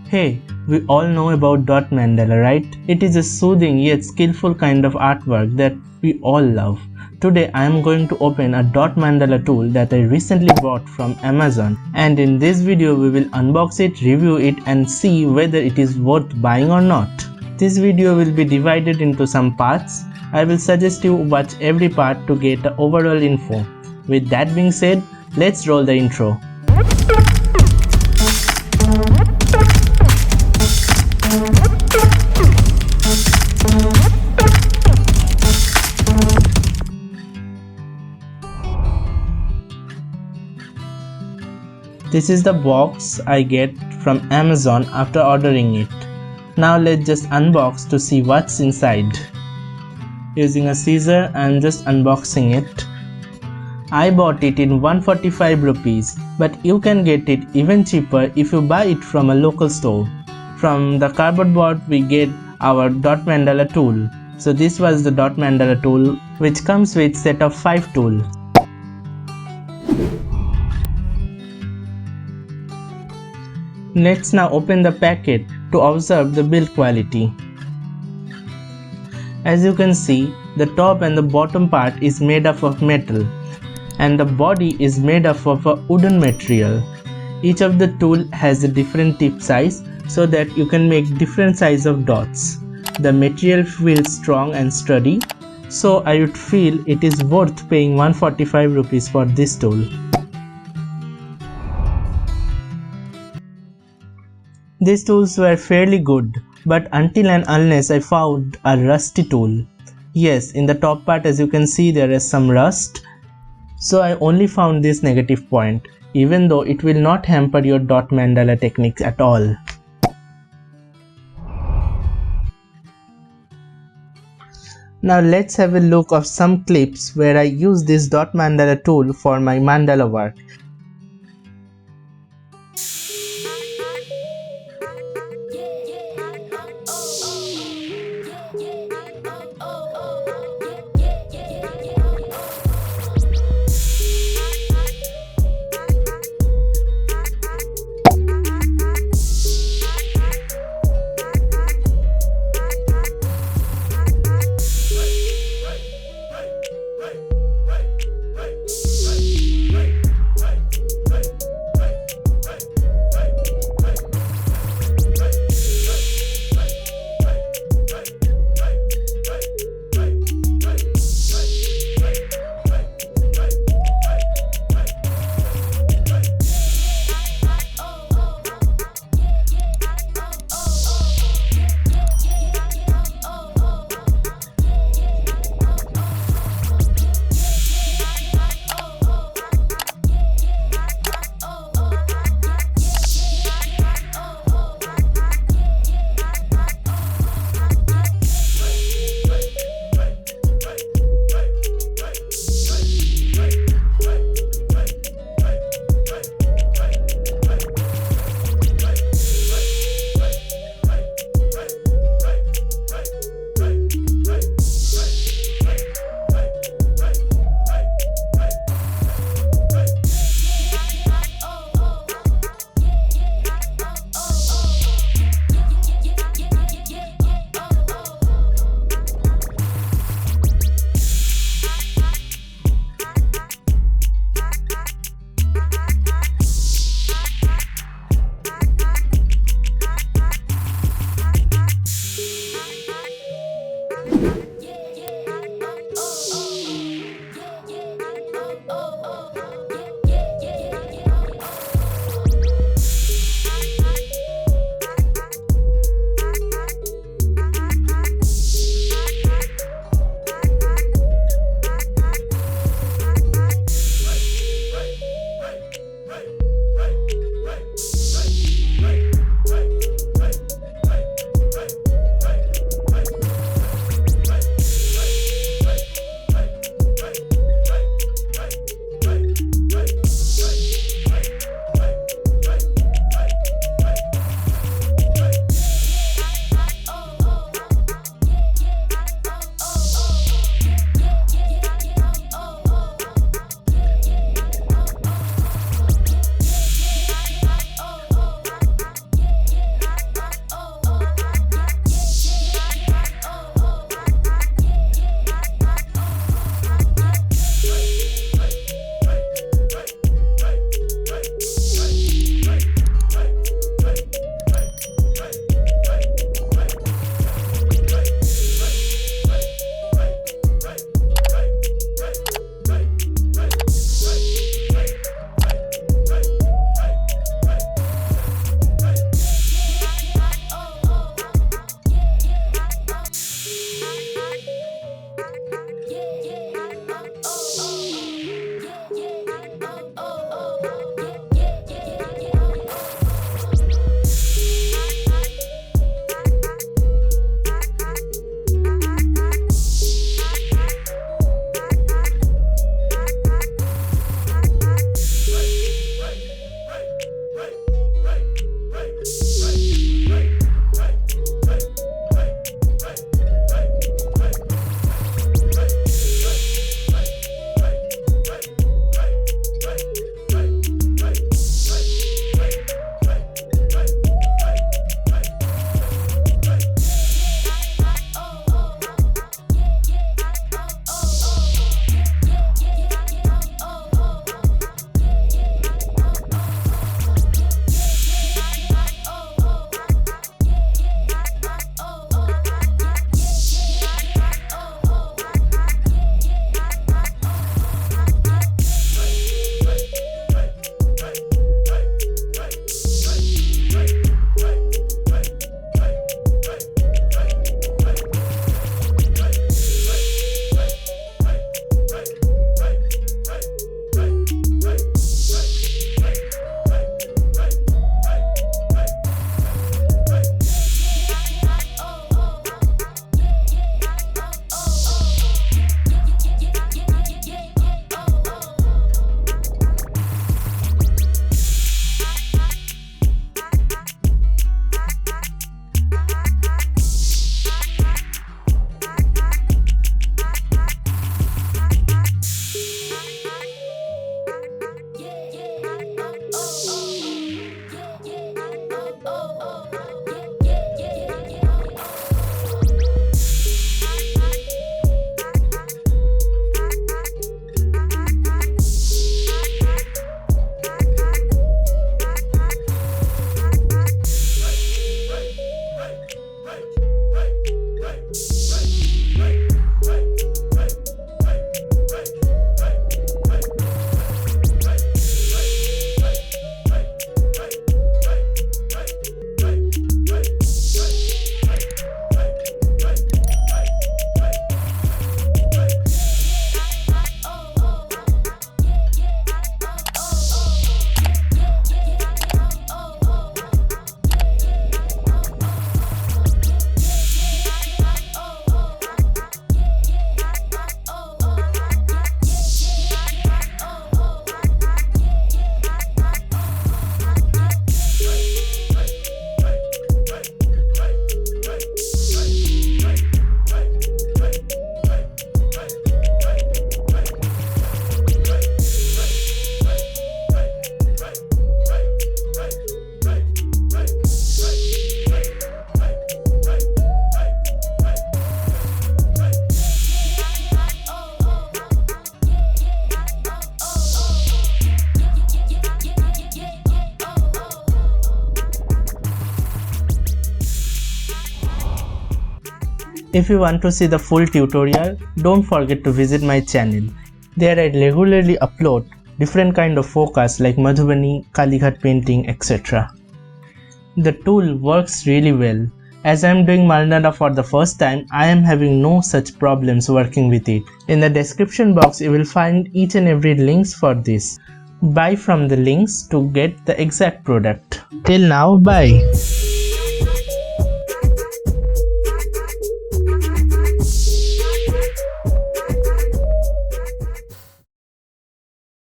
Hey, we all know about dot mandala, right? It is a soothing yet skillful kind of artwork that we all love. Today I am going to open a dot mandala tool that I recently bought from Amazon, and in this video we will unbox it, review it and see whether it is worth buying or not. This video will be divided into some parts. I will suggest you watch every part to get the overall info. With that being said, let's roll the intro. This is the box I get from Amazon after ordering it. Now let's just unbox to see what's inside. Using a scissor, I am just unboxing it. I bought it in 145 rupees, but you can get it even cheaper if you buy it from a local store. From the cardboard board we get our dot mandala tool. So this was the dot mandala tool, which comes with set of 5 tools. Let's now open the packet to observe the build quality. As you can see, the top and the bottom part is made up of metal and the body is made up of a wooden material. Each of the tool has a different tip size so that you can make different size of dots. The material feels strong and sturdy, so I would feel it is worth paying 145 rupees for this tool. These tools were fairly good, but until and unless I found a rusty tool. Yes, in the top part as you can see there is some rust, so I only found this negative point, even though it will not hamper your dot mandala techniques at all. Now let's have a look of some clips where I use this dot mandala tool for my mandala work. If you want to see the full tutorial, don't forget to visit my channel. There I regularly upload different kind of focus like Madhubani, Kalighat painting, etc. The tool works really well. As I am doing mandala for the first time, I am having no such problems working with it. In the description box you will find each and every links for this. Buy from the links to get the exact product. Till now, bye.